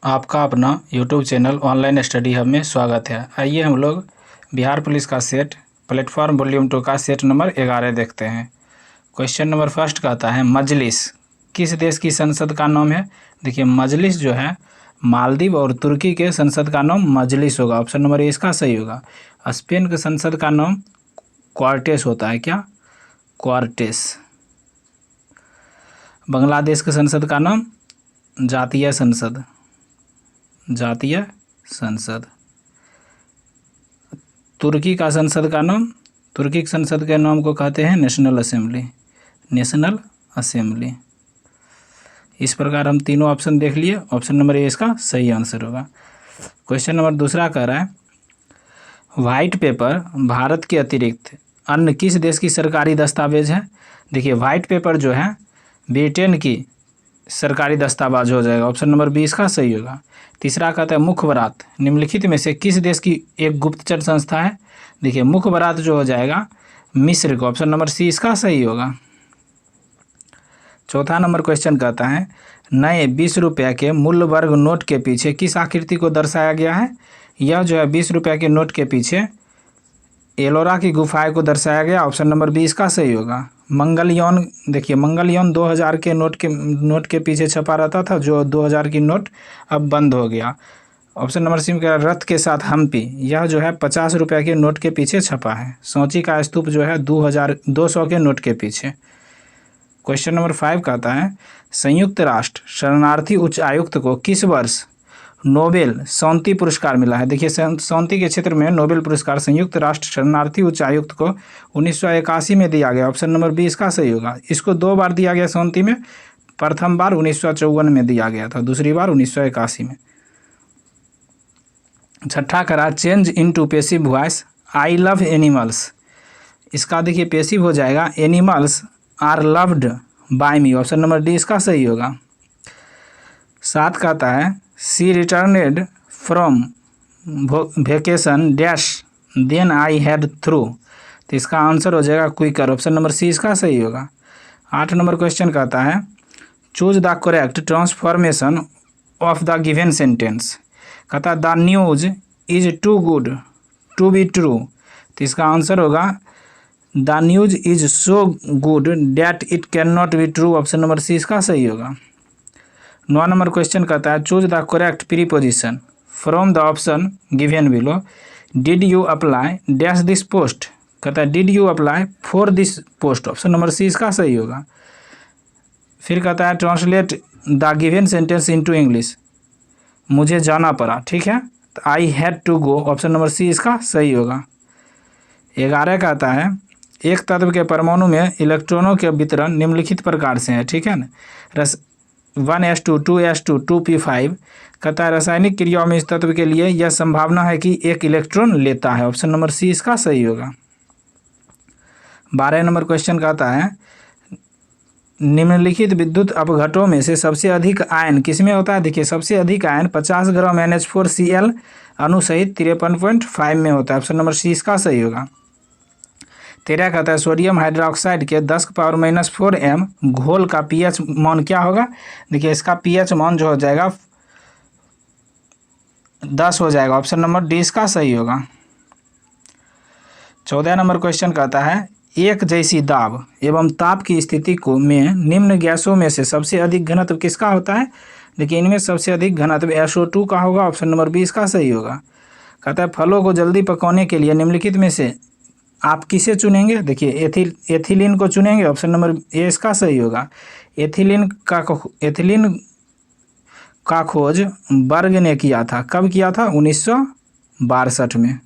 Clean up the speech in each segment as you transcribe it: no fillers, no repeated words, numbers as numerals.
आपका अपना YouTube channel online study hub में स्वागत है। आइए हम लोग बिहार पुलिस का सेट प्लेटफॉर्म वॉल्यूम 2 का सेट नंबर 11 देखते हैं। क्वेश्चन नंबर फर्स्ट कहता है मजलिस किस देश की संसद का नाम है। देखिए मजलिस जो है मालदीव और तुर्की के संसद का नाम मजलिस होगा। ऑप्शन नंबर ए इसका सही होगा। स्पेन के संसद का नाम क्वार्टेस होता है। क्या? क्वार्टेस। बांग्लादेश के संसद का नाम जातीय संसद। जातीय संसद। तुर्की का संसद का नाम तुर्की के संसद के नाम को कहते हैं नेशनल असेंबली। National assembly. इस प्रकार हम तीनों ऑप्शन देख लिए। ऑप्शन नंबर ए इसका सही आंसर होगा। क्वेश्चन नंबर दूसरा कह रहा है व्हाइट पेपर भारत के अतिरिक्त अन्य किस देश की सरकारी दस्तावेज है। देखिए व्हाइट पेपर जो है ब्रिटेन की सरकारी दस्तावेज हो जाएगा। ऑप्शन नंबर बी इसका सही होगा। तीसरा कहता है मुखबरात निम्नलिखित में से किस देश की एक गुप्तचर संस्था है। देखिए मुखबरात जो हो जाएगा मिस्र का। ऑप्शन नंबर सी इसका सही होगा। चौथा नंबर क्वेश्चन कहता है नए 20 रुपये के मूल्य वर्ग नोट के पीछे किस आकृति को दर्शाया गया है। यह जो है 20 रुपये के नोट के पीछे एलोरा की गुफाएं को दर्शाया गया। ऑप्शन नंबर बी इसका सही होगा। मंगलयान देखिए मंगलयान 2000 के नोट के पीछे छपा रहता था, जो 2000 की नोट अब बंद हो गया। ऑप्शन नंबर सी में कह रथ के साथ हम्पी यह जो है 50 रुपये के नोट के पीछे छपा है। सांची का स्तूप जो है 200 के नोट के पीछे। क्वेश्चन नंबर 5 कहता है संयुक्त राष्ट्र शरणार्थी उच्च आयुक्त को किस वर्ष नोबेल शांति पुरस्कार मिला है। देखिए शांति के क्षेत्र में नोबेल पुरस्कार संयुक्त राष्ट्र शरणार्थी उच्च आयुक्त को 1981 में दिया गया। ऑप्शन नंबर बी इसका सही होगा। इसको 2 बार दिया गया शांति में। प्रथम बार 1954 में दिया गया था, दूसरी बार 1981 में। छठा करा change into passive voice I love animals. इसका देखिए पैसिव हो जाएगा animals are loved by me. Option number D इसका सही होगा। 7 कहता है she returned from vacation dash then I had through. तो इसका आंसर हो जाएगा क्विकर। ऑप्शन नंबर सी इसका सही होगा। 8 नंबर क्वेश्चन कहता है choose the correct transformation of the given sentence. कहता है the news is too good to be true. तो इसका आंसर होगा the news is so good that it can not be true. Option number C इसका सही होगा। 9 number question कहता है choose the correct preposition from the option given below. Did you apply dash this post. कहता है did you apply for this post. Option number C इसका सही होगा। फिर कहता है translate the given sentence into English. मुझे जाना पड़ा, ठीक है, तो I had to go. Option number C इसका सही होगा। 11 कहता है एक तत्व के परमाणु में इलेक्ट्रॉनों के वितरण निम्नलिखित प्रकार से है, ठीक है ना। 1s2 2s2 2p5 कहता है रासायनिक क्रियाओं में इस तत्व के लिए यह संभावना है कि एक इलेक्ट्रॉन लेता है। ऑप्शन नंबर सी इसका सही होगा। 12 नंबर क्वेश्चन कहता है निम्नलिखित विद्युत अपघटों में से सबसे अधिक आयन किसमें होता है। देखिए सबसे अधिक आयन 50 ग्राम NH4Cl अणु सहित 53.5 में होता है। ऑप्शन नंबर सी इसका सही होगा। 13 कहता है सोडियम हाइड्रोक्साइड के 10⁻⁴ m घोल का pH मान क्या होगा। देखिए इसका pH मान जो हो जाएगा 10 हो जाएगा। ऑप्शन नंबर डी इसका सही होगा। 14 नंबर क्वेश्चन कहता है एक जैसी दाब एवं ताप की स्थिति को में निम्न गैसों में से सबसे अधिक घनत्व किसका होता है। देखिए इनमें सबसे अधिक घनत्व SO2 का होगा। ऑप्शन नंबर बी इसका सही होगा। कहता है फलों को जल्दी पकाने के लिए निम्नलिखित में से आप किसे चुनेंगे। देखिए एथिलीन को चुनेंगे। ऑप्शन नंबर ए इसका सही होगा। एथिलीन का खोज बर्ग ने किया था। कब किया था? 1962 में।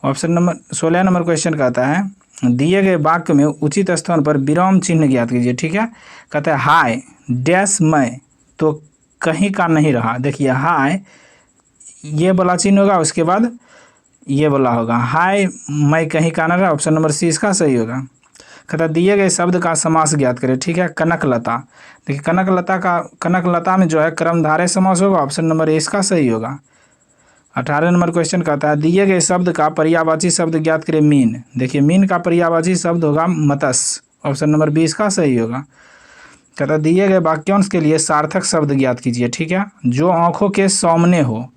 ऑप्शन नंबर 16 नंबर क्वेश्चन कहता है दिए गए वाक्य में उचित स्थान पर विराम चिन्ह ज्ञात कीजिए, ठीक है। कहता है हाय डैश मैं तो कहीं का नहीं रहा। देखिए हाय ये वाला चिन्ह होगा, उसके बाद ये बोला होगा हाय मैं कहीं का ना रहा। ऑप्शन नंबर सी इसका सही होगा। कहता दिए गए शब्द का समास ज्ञात करें, ठीक है। कनकलता। देखिए कनकलता में जो है कर्मधारय समास होगा। ऑप्शन नंबर ए इसका सही होगा। 18 नंबर क्वेश्चन कहता है दिए गए शब्द का पर्यायवाची शब्द ज्ञात करें मीन। देखिए मीन का पर्यायवाची शब्द होगा मत्स्य। ऑप्शन नंबर बी इसका सही होगा। कहता दिए गए वाक्यांश के लिए सार्थक शब्द ज्ञात कीजिए। ठीक है, जो आंखों के सामने हो,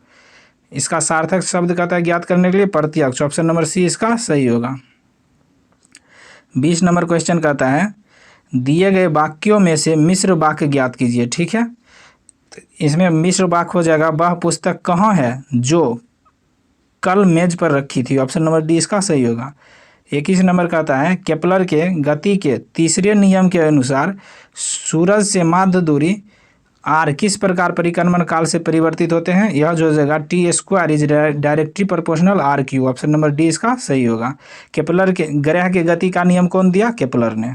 इसका सार्थक शब्द कहता है ज्ञात करने के लिए प्रत्यक्ष। ऑप्शन नंबर सी इसका सही होगा। 20 नंबर क्वेश्चन कहता है दिए गए वाक्यों में से मिश्र वाक्य ज्ञात कीजिए। ठीक है, तो इसमें मिश्र वाक्य हो जाएगा वह पुस्तक कहाँ है जो कल मेज पर रखी थी। ऑप्शन नंबर डी इसका सही होगा। 21 नंबर कहता है केपलर के गति के तीसरे नियम के अनुसार सूरज से माध्य दूरी आर किस प्रकार परिक्रमण काल से परिवर्तित होते हैं। यह जो हो जाएगा T square is directly proportional R cube. Option number D इसका सही होगा। केपलर के ग्रह के गति का नियम कौन दिया? केपलर ने।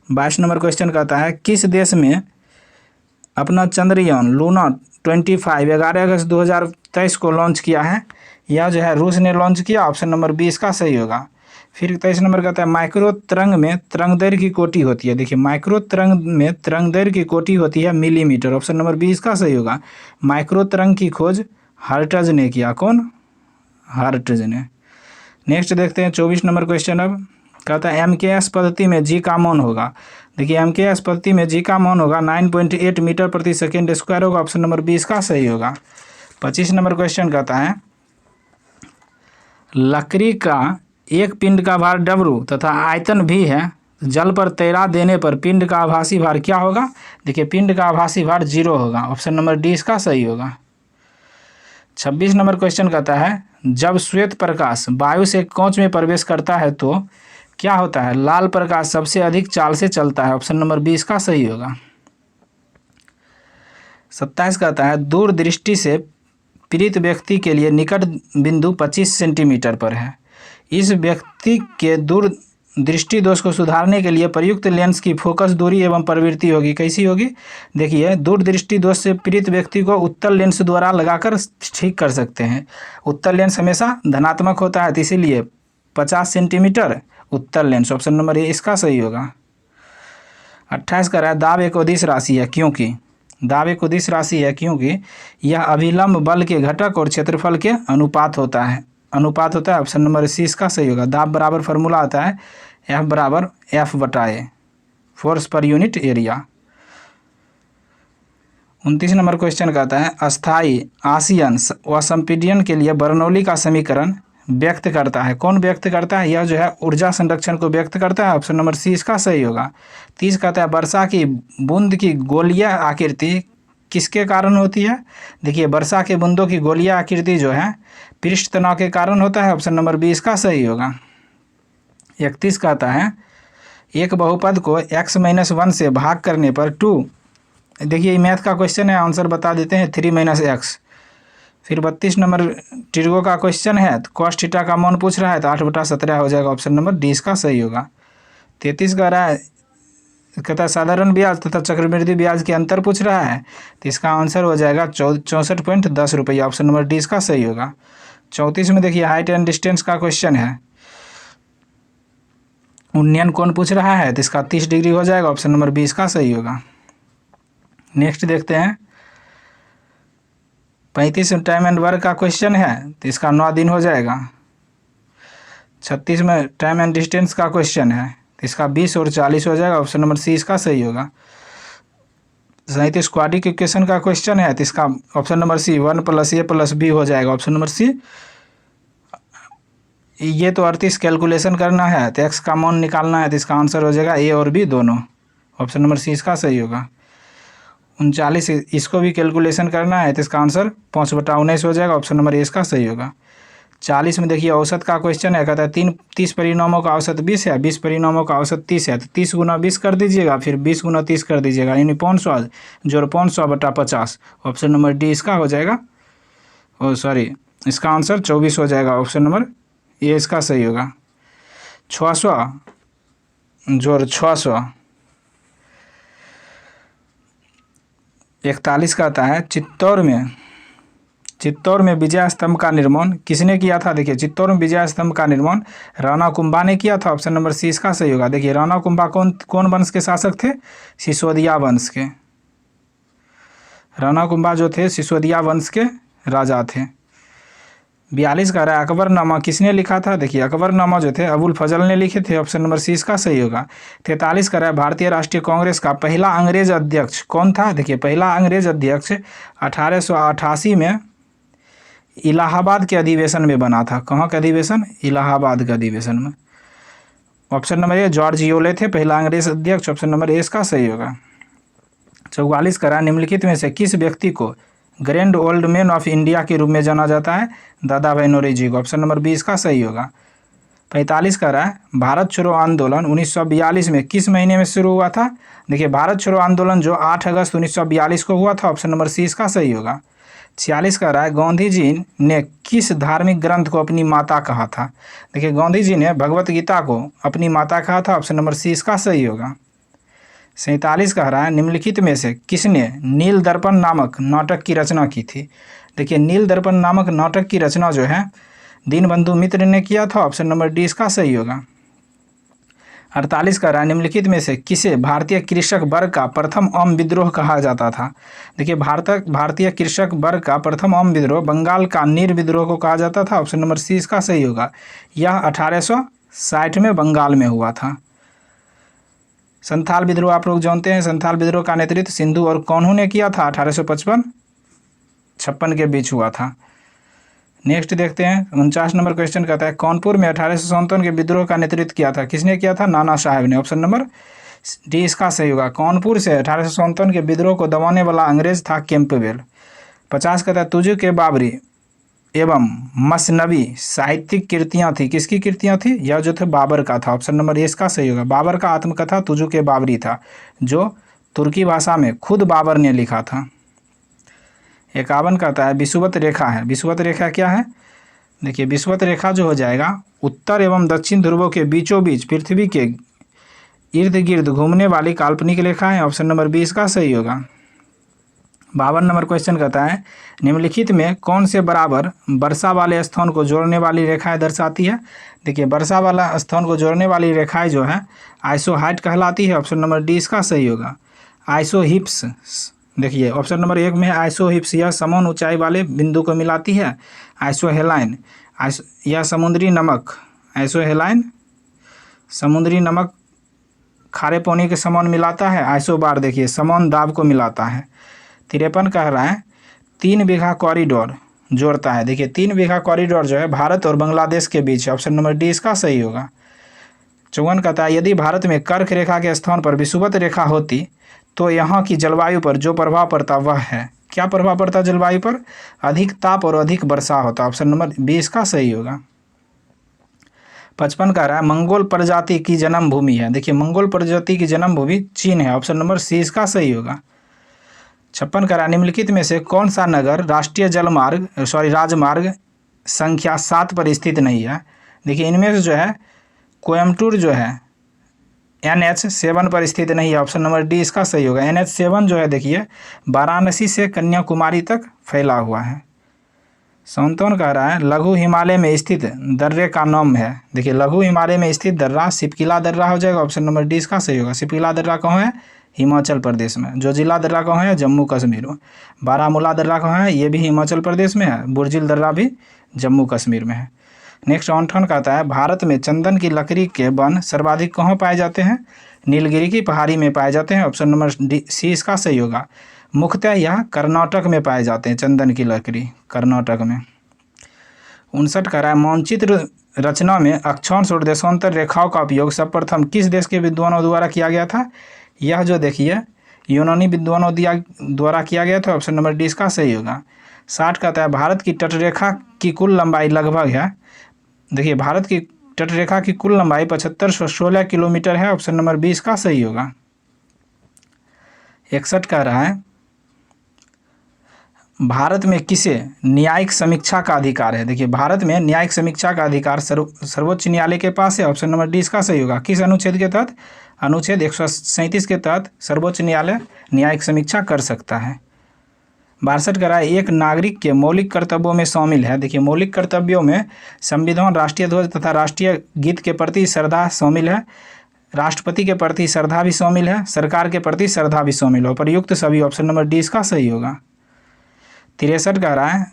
22 नंबर क्वेश्चन कहता है किस देश में अपना चंद्रयान लूना 25 11 अगस्त 2023 को लॉन्च किया है? यह जो है रूस ने लॉन्च किया। ऑप्शन नंबर बी इसका सही होगा। फिर 23 नंबर कहता है माइक्रो तरंग में तरंगदैर्घ्य की कोटि होती है। देखिए माइक्रो तरंग में तरंगदैर्घ्य की कोटि होती है मिलीमीटर। ऑप्शन नंबर बी इसका सही होगा। माइक्रो तरंग की खोज हर्ट्ज ने किया। कौन? हर्ट्ज ने। नेक्स्ट देखते हैं 24 नंबर क्वेश्चन। अब कहता है MKS पद्धति में जी का मान होगा। देखिए MKS पद्धति में जी का मान होगा 9.8 मीटर प्रति सेकेंड स्क्वायर होगा। ऑप्शन नंबर बी इसका सही होगा। 25 नंबर क्वेश्चन कहता है लकड़ी का एक पिंड का भार W तथा आयतन भी है, जल पर तैरा देने पर पिंड का आभासी भार क्या होगा? देखिए पिंड का आभासी भार 0 होगा। ऑप्शन नंबर डी इसका सही होगा। 26 नंबर क्वेश्चन कहता है जब श्वेत प्रकाश वायु से कांच में प्रवेश करता है तो क्या होता है? लाल प्रकाश सबसे अधिक चाल से चलता है। ऑप्शन नंबर बी इसका सही होगा। 27 कहता है दूरदृष्टि से पीड़ित व्यक्ति के लिए निकट बिंदु 25 सेंटीमीटर पर है। इस व्यक्ति के दूर दृष्टि दोष को सुधारने के लिए प्रयुक्त लेंस की फोकस दूरी एवं प्रवृत्ति होगी। कैसी होगी? देखिए दूर दृष्टि दोष से पीड़ित व्यक्ति को उत्तल लेंस द्वारा लगाकर ठीक कर सकते हैं। उत्तल लेंस हमेशा धनात्मक होता है, तो इसीलिए 50 सेंटीमीटर उत्तल लेंस। ऑप्शन नंबर ए इसका सही होगा। 28 कह रहा है दाब एक अदिश राशि है क्योंकि दाब एक अदिश राशि है क्योंकि यह अभिलंब बल के घटक और क्षेत्रफल के अनुपात होता है। ऑप्शन नंबर सी इसका सही होगा। दाब बराबर फार्मूला आता है F बराबर F/A, force per unit area. 29 number question कहता है अस्थाई आसियन व संपीड़न के लिए बर्नौली का समीकरण व्यक्त करता है। कौन व्यक्त करता है? यह जो है ऊर्जा संरक्षण को व्यक्त करता है। ऑप्शन नंबर सी इसका सही होगा। 30 कहता है वर्षा की बूंद की गोलीय आकृति किसके कारण होती है? देखिए वर्षा के बूंदों की गोलीय आकृति जो है पृष्ठ तनाव के कारण होता है। ऑप्शन नंबर बी इसका सही होगा। 31 कहता है एक बहुपद को x-1 से भाग करने पर 2, देखिए मैथ का क्वेश्चन है, आंसर बता देते हैं 3 - x। फिर 32 नंबर टिर्गो का क्वेश्चन है, तो cos थीटा का मान पूछ रहा है, तो 8/17 हो जाएगा। ऑप्शन नंबर डी इसका सही होगा। 33 कह रहा है कहता है साधारण ब्याज तथा चक्रवृद्धि ब्याज के अंतर पूछ रहा है, तो इसका आंसर हो जाएगा 64.10 रुपये। ऑप्शन नंबर डी इसका सही होगा। 34 में देखिए हाइट एंड डिस्टेंस का क्वेश्चन है, उन्नयन कौन पूछ रहा है, तो इसका 30 डिग्री हो जाएगा। ऑप्शन नंबर बी इसका सही होगा। नेक्स्ट देखते हैं 35 टाइम एंड वर्क का क्वेश्चन है, तो इसका 9 दिन हो जाएगा। 36 में टाइम एंड डिस्टेंस का क्वेश्चन है, तो इसका 20 और 40 हो जाएगा। ऑप्शन नंबर सी इसका सही होगा। 37 क्वाड्रिक इक्वेशन का क्वेश्चन है, तो इसका option number C 1 + a + b हो जाएगा। Option number C. ये तो 38 कैलकुलेशन करना है, तो एक्स का मान निकालना है, तो इसका आंसर हो जाएगा ए और बी दोनों। ऑप्शन नंबर सी इसका सही होगा। 39 इसको भी कैलकुलेशन करना है, तो इसका आंसर 5/19 हो जाएगा। ऑप्शन नंबर ए इसका सही होगा। 40 में देखिए औसत का क्वेश्चन है, कहता है 30 परिणामों का औसत 20 है, 20 परिणामों का औसत 30 है, तो 30 × 20 कर दीजिएगा, फिर 20 × 30 कर दीजिएगा, यानी 500 जोड़ 500/50। ऑप्शन नंबर डी इसका हो जाएगा। इसका आंसर 24 हो जाएगा। ऑप्शन नंबर ए इसका सही होगा। 600 जोड़ 600 41 का आता है चित्तौड़ में विजय स्तंभ का निर्माण किसने किया था? देखिए चित्तौड़ में विजय स्तंभ का निर्माण राणा कुंभा ने किया था। ऑप्शन नंबर सी इसका सही होगा। देखिए राणा कुंभा कौन वंश के शासक थे? सिसोदिया वंश के। राणा कुंभा जो थे सिसोदिया वंश के राजा थे। 42 कह रहा है अकबरनामा किसने लिखा था? देखिए अकबरनामा जो थे अबुल फजल ने लिखे थे, ऑप्शन नंबर सी इसका सही होगा। 43 कह रहा है भारतीय राष्ट्रीय कांग्रेस का पहला अंग्रेज अध्यक्ष कौन था? देखिए पहला अंग्रेज अध्यक्ष 1888 में इलाहाबाद के अधिवेशन में बना था। कहाँ का अधिवेशन? इलाहाबाद के अधिवेशन में। ऑप्शन नंबर ए जॉर्ज योले थे पहला अंग्रेज अध्यक्ष, ऑप्शन नंबर ए इसका सही होगा। 44 कह रहा है निम्नलिखित में से किस व्यक्ति को grand old man of India के रूप में जाना जाता है? दादा भाई नौरोजी को, ऑप्शन नंबर बी इसका सही होगा। 45 कह रहा है भारत छोड़ो आंदोलन 1942 में किस महीने में शुरू हुआ था? देखिए भारत छोड़ो आंदोलन जो 8 अगस्त 1942 को हुआ था, ऑप्शन नंबर सी इसका सही होगा। 46 कह रहा है गांधी जी ने किस धार्मिक ग्रंथ को अपनी माता कहा था? देखिए गांधी जी ने भगवत गीता को अपनी माता कहा था, ऑप्शन नंबर सी इसका सही होगा। 47 कह रहा है निम्नलिखित में से किसने नील दर्पण नामक नाटक की रचना की थी? देखिए नील दर्पण नामक नाटक की रचना जो है दीनबंधु मित्र ने किया था, ऑप्शन नंबर डी इसका सही होगा। 48 कह रहा है निम्नलिखित में से किसे भारतीय कृषक वर्ग का प्रथम अम विद्रोह कहा जाता था? देखिए भारतीय कृषक वर्ग का प्रथम अम विद्रोह बंगाल का नीर विद्रोह को कहा जाता था, ऑप्शन नंबर सी इसका सही होगा। यह 1860 में बंगाल में हुआ था। संथाल विद्रोह आप लोग जानते हैं, संथाल विद्रोह का नेतृत्व सिंधु और कौनहू ने किया था? 1855-56 के बीच हुआ था। नेक्स्ट देखते हैं 49 नंबर क्वेश्चन कहता है कानपुर में 1857 के विद्रोह का नेतृत्व किया था, किसने किया था? नाना साहब ने, ऑप्शन नंबर डी इसका सही होगा। कानपुर से 1857 के विद्रोह को दबाने वाला अंग्रेज था कैंपबेल। 50 कहता है तुझु के बाबरी एवं मसनवी साहित्यिक कृतियाँ थी, किसकी कृतियाँ थी? यह जो थे बाबर का था, ऑप्शन नंबर ए इसका सही होगा। बाबर का आत्मकथा तुझु के बाबरी था जो तुर्की भाषा में खुद बाबर ने लिखा था। 51 कहता है विषुवत रेखा है, विषुवत रेखा क्या है? देखिए विषुवत रेखा जो हो जाएगा उत्तर एवं दक्षिण ध्रुवों के बीचों बीच पृथ्वी के इर्द गिर्द घूमने वाली काल्पनिक रेखा है, ऑप्शन नंबर बी इसका सही होगा। 52 नंबर क्वेश्चन कहता है निम्नलिखित में कौन से बराबर वर्षा वाले स्थान को जोड़ने वाली रेखाएं दर्शाती है? देखिए वर्षा वाला स्थान को जोड़ने वाली रेखाएं जो है आइसोहाइट कहलाती है, ऑप्शन नंबर डी इसका सही होगा। आइसोहिप्स देखिए ऑप्शन नंबर 1 में है आइसोहिप्स, यह समान ऊंचाई वाले बिंदु को मिलाती है। आइसोहेलाइन यह समुद्री नमक, आइसोहेलाइन समुद्री नमक खारे पानी के समान मिलाता है। आइसोबार देखिए समान दाब को मिलाता है। 53 कह रहा है 3 बीघा कॉरिडोर जोड़ता है। देखिए 3 बीघा कॉरिडोर जो है भारत और बांग्लादेश के बीच है, ऑप्शन नंबर डी इसका सही होगा। 54 कहता है यदि भारत में कर्क रेखा के स्थान पर विषुवत रेखा होती तो यहाँ की जलवायु पर जो प्रभाव पड़ता वह है, क्या प्रभाव पड़ता जलवायु पर? अधिक ताप और अधिक वर्षा होता, ऑप्शन नंबर बी इसका सही होगा। 55 कह रहा है मंगोल प्रजाति की जन्मभूमि है। देखिए मंगोल प्रजाति की जन्मभूमि चीन है, ऑप्शन नंबर सी इसका सही होगा। 56 कह रहा है निम्नलिखित में से कौन सा नगर राष्ट्रीय राजमार्ग संख्या 7 पर स्थित नहीं है? देखिए इनमें से जो है कोयम्बटूर जो है NH7 पर स्थित नहीं है, ऑप्शन नंबर डी इसका सही होगा। NH7 जो है देखिए वाराणसी से कन्याकुमारी तक फैला हुआ है। 57 कह रहा है लघु हिमालय में स्थित दर्रे का नाम है। देखिए लघु हिमालय में स्थित दर्रा सिपकिला दर्रा हो जाएगा, ऑप्शन नंबर डी इसका सही होगा। सिपकिला दर्रा कहाँ है? हिमाचल प्रदेश में। जोजिला दर्रा कहाँ है? जम्मू कश्मीर में। बारामूला दर्रा कहाँ है? ये भी हिमाचल प्रदेश में है। बुर्जिल दर्रा भी जम्मू कश्मीर में है। नेक्स्ट 58 कहता है भारत में चंदन की लकड़ी के वन सर्वाधिक कहाँ पाए जाते हैं? नीलगिरी की पहाड़ी में पाए जाते हैं, ऑप्शन नंबर डी सी इसका सही होगा। मुख्यतः यह कर्नाटक में पाए जाते हैं चंदन की लकड़ी, कर्नाटक में। 59 कह रहा है मानचित्र रचना में अक्षांश और देशांतर रेखाओं का उपयोग सर्वप्रथम किस देश के विद्वानों द्वारा किया गया था? यह जो देखिए यूनानी विद्वानों द्वारा किया गया था, ऑप्शन नंबर डी इसका सही होगा। 60 कहता है भारत की तटरेखा की कुल लंबाई लगभग है। देखिए भारत की तटरेखा की कुल लंबाई 7516 किलोमीटर है, ऑप्शन नंबर बी इसका सही होगा। 61 कह रहा है भारत में किसे न्यायिक समीक्षा का अधिकार है? देखिए भारत में न्यायिक समीक्षा का अधिकार सर्वोच्च न्यायालय के पास है, ऑप्शन नंबर डी इसका सही होगा। किस अनुच्छेद के तहत? अनुच्छेद 137 के तहत सर्वोच्च न्यायालय न्यायिक समीक्षा कर सकता है। 62 कह रहा है एक नागरिक के मौलिक कर्तव्यों में शामिल है। देखिए मौलिक कर्तव्यों में संविधान, राष्ट्रीय ध्वज तथा राष्ट्रीय गीत के प्रति श्रद्धा शामिल है, राष्ट्रपति के प्रति श्रद्धा भी शामिल है, सरकार के प्रति श्रद्धा भी शामिल हो। प्रयुक्त सभी, ऑप्शन नंबर डी इसका सही होगा। 63 कह रहा है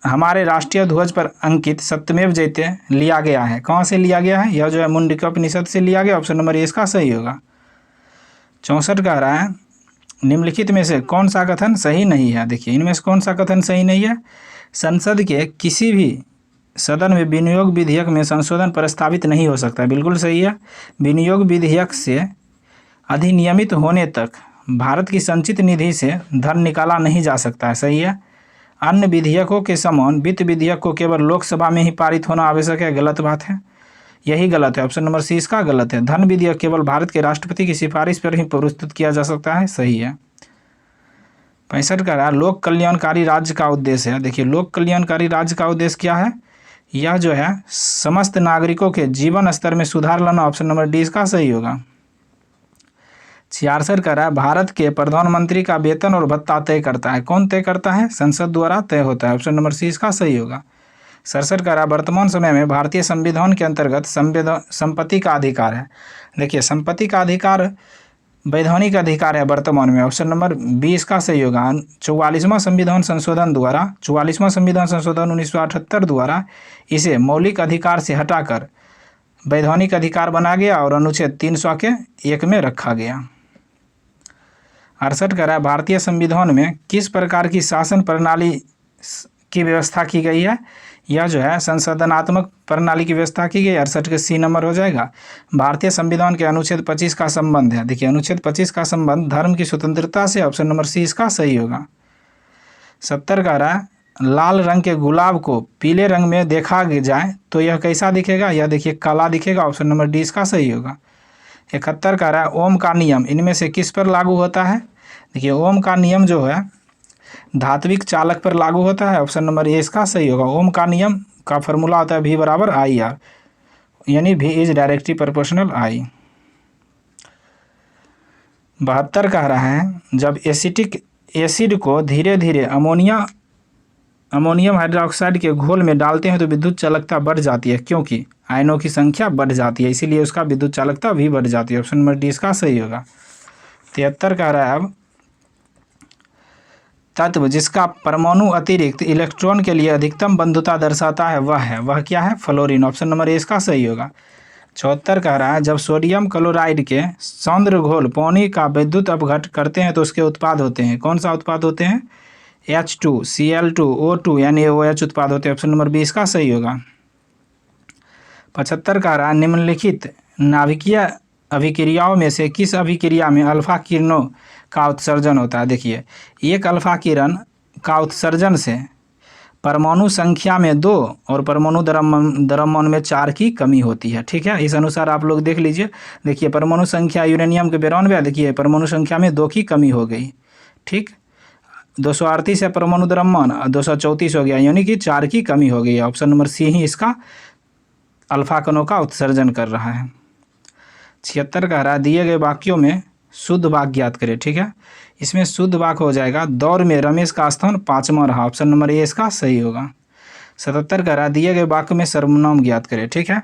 हमारे राष्ट्रीय ध्वज पर अंकित सत्यमेव जयते लिया गया है? कहाँ से लिया गया है? यह जो है मुंडकोपनिषद से लिया गया। ऑप्शन नंबर ए इसका सही होगा। 64 कह रहा है निम्नलिखित में से कौन सा कथन सही नहीं है? देखिए इनमें से कौन सा कथन सही नहीं है? संसद के किसी भी सदन में विनियोग विधेयक में संशोधन प्रस्तावित नहीं हो सकता। बिल्कुल सही है। विनियोग विधेयक से अधिनियमित होने तक भारत की संचित निधि से धन निकाला नहीं जा सकता है। सही है। अन्य विधेयकों के समान वित्त विधेयक को केवल लोकसभा में ही पारित होना आवश्यक है। गलत बात है, यही गलत है। ऑप्शन नंबर सी इसका गलत है। धन विधेयक केवल भारत के राष्ट्रपति की सिफारिश पर ही प्रस्तुत किया जा सकता है। सही है। 65 का रहा लोक कल्याणकारी राज्य का उद्देश्य है। देखिए लोक कल्याणकारी राज्य का उद्देश्य क्या है? यह जो है समस्त नागरिकों के जीवन स्तर में सुधार लाना। ऑप्शन नंबर डी इसका सही होगा। 66 का रहा भारत के प्रधानमंत्री का वेतन और भत्ता तय करता है। कौन तय करता है? संसद द्वारा तय होता है। ऑप्शन नंबर सी इसका सही होगा। 67 का रहा वर्तमान समय में भारतीय संविधान के अंतर्गत संपत्ति का अधिकार है। देखिए संपत्ति का अधिकार वैधानिक अधिकार है वर्तमान में। ऑप्शन नंबर बी इसका सही होगा। 44वां संविधान संशोधन 1978 द्वारा इसे मौलिक अधिकार से हटाकर वैधानिक अधिकार बना गया और अनुच्छेद 300 के 1 में रखा गया। 68 का रहा भारतीय संविधान में किस प्रकार की शासन प्रणाली की व्यवस्था की गई है? यह जो है संशोधनात्मक प्रणाली की व्यवस्था की गई। 68 के सी नंबर हो जाएगा। भारतीय संविधान के अनुच्छेद 25 का संबंध है। देखिए अनुच्छेद 25 का संबंध धर्म की स्वतंत्रता से। ऑप्शन नंबर सी इसका सही होगा। 70 का रहा लाल रंग के गुलाब को पीले रंग में देखा जाए तो यह कैसा दिखेगा? यह देखिए काला दिखेगा। ऑप्शन नंबर डी इसका सही होगा। 71 का रहा ओम का नियम इनमें से किस पर लागू होता है? देखिए ओम का नियम जो है धात्विक चालक पर लागू होता है। ऑप्शन नंबर ए इसका सही होगा। ओम का नियम का फॉर्मूला होता है V बराबर IR, यानी V is directly proportional I। 72 कह रहा है जब एसिटिक एसिड को धीरे धीरे अमोनियम हाइड्रोक्साइड के घोल में डालते हैं तो विद्युत चालकता बढ़ जाती है, क्योंकि आयनों की संख्या बढ़ जाती है, इसीलिए उसका विद्युत चालकता भी बढ़ जाती है। ऑप्शन नंबर डी इसका सही होगा। 73 कह रहा है अब तत्व जिसका परमाणु अतिरिक्त इलेक्ट्रॉन के लिए अधिकतम बंधुता दर्शाता है वह क्या है? फ्लोरीन। ऑप्शन नंबर ए इसका सही होगा। 74 कह रहा है जब सोडियम क्लोराइड के सौंद्र घोल पानी का विद्युत अपघट करते हैं तो उसके उत्पाद होते हैं। कौन सा उत्पाद होते हैं? H2, Cl2, O2 यानी OH उत्पाद होते हैं। ऑप्शन नंबर बी इसका सही होगा। 75 कह रहा है निम्नलिखित नाभिकीय अभिक्रियाओं में से किस अभिक्रिया में अल्फा किरणों का उत्सर्जन होता है? देखिए एक अल्फा किरण का उत्सर्जन से परमाणु संख्या में 2 और परमाणु द्रव्यमान में 4 की कमी होती है। ठीक है, इस अनुसार आप लोग देख लीजिए। देखिए परमाणु संख्या यूरेनियम के 92, देखिए परमाणु संख्या में 2 की कमी हो गई। ठीक, 238 है परमाणु द्रव्यमान, 234 हो गया, यानी कि 4 की कमी हो गई। ऑप्शन नंबर सी ही इसका अल्फा कणों का उत्सर्जन कर रहा है। 76 कह रहा है दिए गए वाक्यों में शुद्ध वाक्य ज्ञात करें। ठीक है, इसमें शुद्ध वाक्य हो जाएगा दौड़ में रमेश का स्थान 5वां रहा। ऑप्शन नंबर ए इसका सही होगा। 77 कह रहा है दिए गए वाक्य में सर्वनाम ज्ञात करें। ठीक है,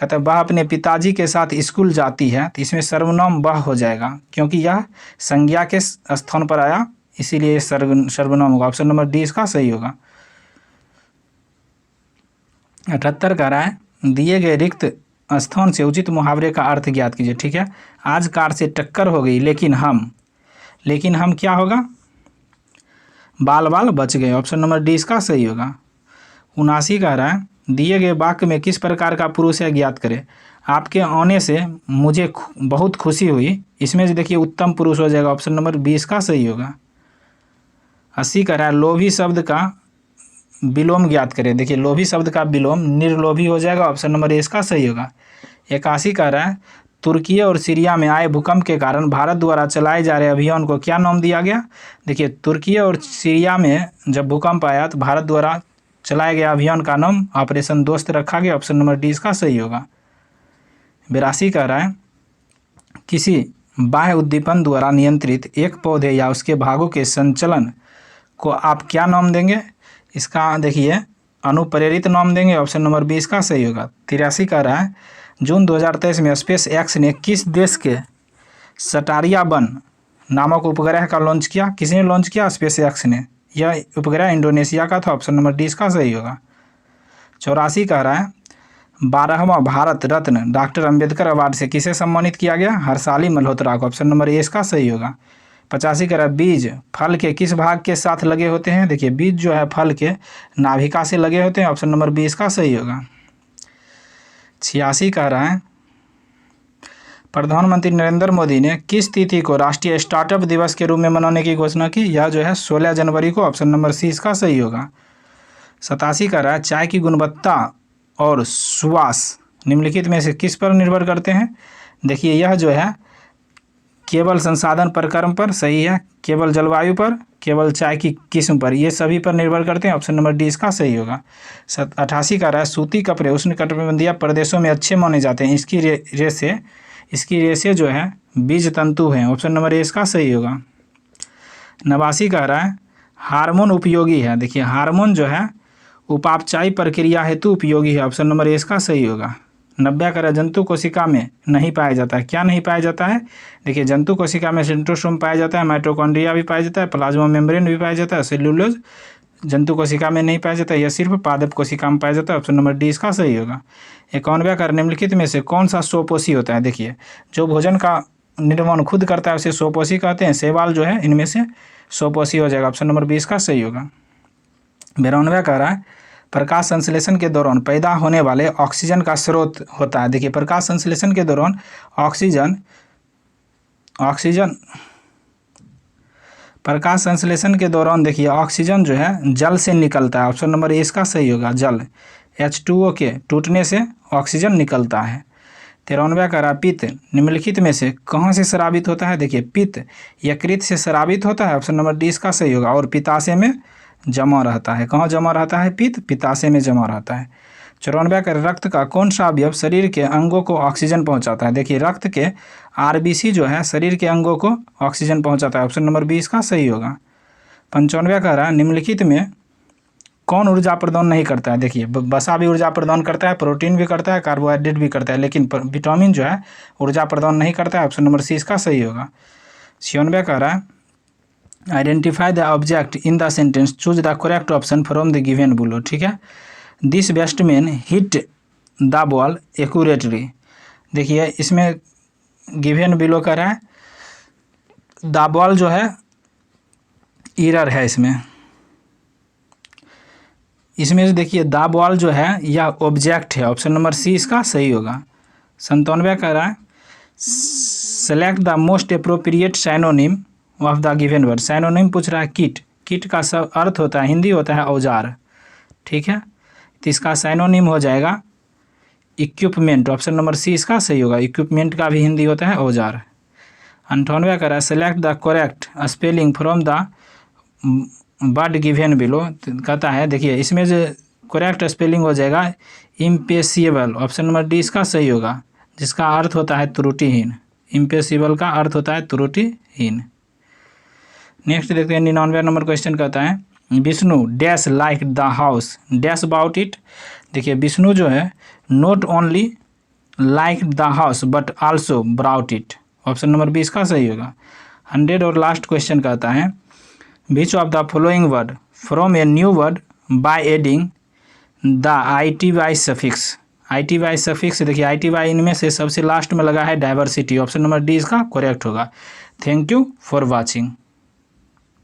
कहता है वह अपने पिताजी के साथ स्कूल जाती है, तो इसमें सर्वनाम वह हो जाएगा क्योंकि यह संज्ञा के स्थान पर आया, इसीलिए सर्वनाम होगा। ऑप्शन नंबर डी इसका सही होगा। 78 कह रहा है दिए गए रिक्त स्थान से उचित मुहावरे का अर्थ ज्ञात कीजिए। ठीक है, आज कार से टक्कर हो गई लेकिन हम क्या होगा? बाल बच गए। ऑप्शन नंबर डी इसका सही होगा। 79 कह रहा है दिए गए वाक्य में किस प्रकार का पुरुष है ज्ञात करें। आपके आने से मुझे बहुत खुशी हुई, इसमें से देखिए उत्तम पुरुष हो जाएगा। ऑप्शन नंबर बी इसका सही होगा। 80 कह रहा है लोभी शब्द का विलोम ज्ञात करें। देखिए लोभी शब्द का विलोम निर्लोभी हो जाएगा। ऑप्शन नंबर ए इसका सही होगा। 81 कह रहा है तुर्की और सीरिया में आए भूकंप के कारण भारत द्वारा चलाए जा रहे अभियान को क्या नाम दिया गया? देखिए तुर्की और सीरिया में जब भूकंप आया तो भारत द्वारा चलाए गए अभियान का नाम ऑपरेशन दोस्त रखा गया। ऑप्शन नंबर डी इसका सही होगा। 82 कह रहा है किसी बाह्य उद्दीपन द्वारा नियंत्रित एक पौधे या उसके भागों के संचलन को आप क्या नाम देंगे? इसका देखिए अनुप्रेरित नाम देंगे। ऑप्शन नंबर बी इसका सही होगा। 83 कह रहा है जून 2023 में स्पेस एक्स ने किस देश के सटारिया 1 नामक उपग्रह का लॉन्च किया? किसने लॉन्च किया? स्पेस एक्स ने। यह उपग्रह इंडोनेशिया का था, ऑप्शन नंबर डी इसका सही होगा। 84 कह रहा है 12वां भारत रत्न डॉक्टर अंबेडकर अवार्ड से किसे सम्मानित किया गया? हर्षाली मल्होत्रा को, ऑप्शन नंबर ए इसका सही होगा। 85 कह रहा है बीज फल के किस भाग के साथ लगे होते हैं? देखिए बीज जो है फल के नाभिका से लगे होते हैं, ऑप्शन नंबर बी इसका सही होगा। 86 कह रहा है प्रधानमंत्री नरेंद्र मोदी ने किस तिथि को राष्ट्रीय स्टार्टअप दिवस के रूप में मनाने की घोषणा की? यह जो है 16 जनवरी को, ऑप्शन नंबर सी इसका सही होगा। 87 कह रहा है चाय की गुणवत्ता और सुवास निम्नलिखित में से किस पर निर्भर करते हैं? देखिए यह जो है केवल संसाधन प्रक्रम पर सही है, केवल जलवायु पर, केवल चाय की किस्म पर, ये सभी पर निर्भर करते हैं, ऑप्शन नंबर डी इसका सही होगा। 88 कह रहा है सूती कपड़े उष्णकटिबंधीय प्रदेशों में अच्छे माने जाते हैं, इसकी रेशे जो है बीज तंतु हैं, ऑप्शन नंबर ए इसका सही होगा। 89 कह रहा है हार्मोन उपयोगी है, देखिए हार्मोन जो है उपापचायी प्रक्रिया हेतु उपयोगी है, ऑप्शन नंबर ए इसका सही होगा। 90 कह रहा है जंतु कोशिका में नहीं पाया जाता है, क्या नहीं पाया जाता है? देखिए जंतु कोशिका में सेंट्रोसोम पाया जाता है, माइटोकॉन्ड्रिया भी पाया जाता है, प्लाज्मा मेम्ब्रेन भी पाया जाता है, सेल्यूलोज जंतु कोशिका में नहीं पाया जाता है, यह सिर्फ पादप कोशिका में पाया जाता है, ऑप्शन नंबर डी इसका सही होगा। 91 कह निम्नलिखित में से कौन सा स्वपोषी होता है? देखिए जो भोजन का निर्माण खुद करता है उसे स्वपोषी कहते हैं, शैवाल जो है इनमें से स्वपोषी हो जाएगा, ऑप्शन नंबर बी इसका सही होगा। 92 कह रहा है प्रकाश संश्लेषण के दौरान पैदा होने वाले ऑक्सीजन का स्रोत होता है। देखिए प्रकाश संश्लेषण के दौरान प्रकाश संश्लेषण के दौरान देखिए ऑक्सीजन जो है जल से निकलता है, ऑप्शन नंबर ए इसका सही होगा। जल H2O के टूटने से ऑक्सीजन निकलता है। 93 कह रहा पित्त निम्नलिखित में से कहाँ से स्रावित होता है? देखिए पित्त यकृत से स्रावित होता है, ऑप्शन नंबर डी इसका सही होगा, और पित्ताशय में जमा रहता है। कहाँ जमा रहता है? पित्त पित्ताशय में जमा रहता है। 94 का रक्त का कौन सा अवयव शरीर के अंगों को ऑक्सीजन पहुंचाता है? देखिए रक्त के RBC जो है शरीर के अंगों को ऑक्सीजन पहुंचाता है, ऑप्शन नंबर बी इसका सही होगा। 95 कह रहा है निम्नलिखित में कौन ऊर्जा प्रदान नहीं करता है? देखिए वसा भी ऊर्जा प्रदान करता है, प्रोटीन भी करता है, कार्बोहाइड्रेट भी करता है, लेकिन विटामिन जो है ऊर्जा प्रदान नहीं करता है, ऑप्शन नंबर सी इसका सही होगा। 96 कह रहा है identify the object in the sentence, choose the correct option from the given below. ठीक है, this batsman hit the ball accurately. देखिए इसमें गिवन बिलो कह रहा है द बॉल जो है एरर है इसमें देखिए द बॉल जो है यह ऑब्जेक्ट है, ऑप्शन नंबर सी इसका सही होगा। 97 कह रहा है select the most appropriate synonym of the given word. Synonym पूछ रहा है किट का सब अर्थ होता है, हिंदी होता है औजार, ठीक है, तो इसका साइनोनिम हो जाएगा इक्विपमेंट, ऑप्शन नंबर सी इसका सही होगा। इक्विपमेंट का भी हिंदी होता है औजार। 98 कह रहा है select the correct spelling from the word given below. कहता है देखिए इसमें जो करेक्ट स्पेलिंग हो जाएगा इम्पेसिबल, ऑप्शन नंबर डी इसका सही होगा, जिसका अर्थ होता है त्रुटिहीन। इम्पेसिबल का अर्थ होता है त्रुटिहीन। नेक्स्ट देखते हैं 99 नंबर क्वेश्चन कहता है Vishnu dash like the house dash about it. देखिए विष्णु जो है not only like the house but also brought it, option number B इसका सही होगा। 100 और लास्ट क्वेश्चन कहता है which of the following word from a new word by adding the ITY suffix. ITY suffix देखिए ITY इनमें से सबसे लास्ट में लगा है डाइवर्सिटी, ऑप्शन नंबर डी इसका करेक्ट होगा। Thank you for watching.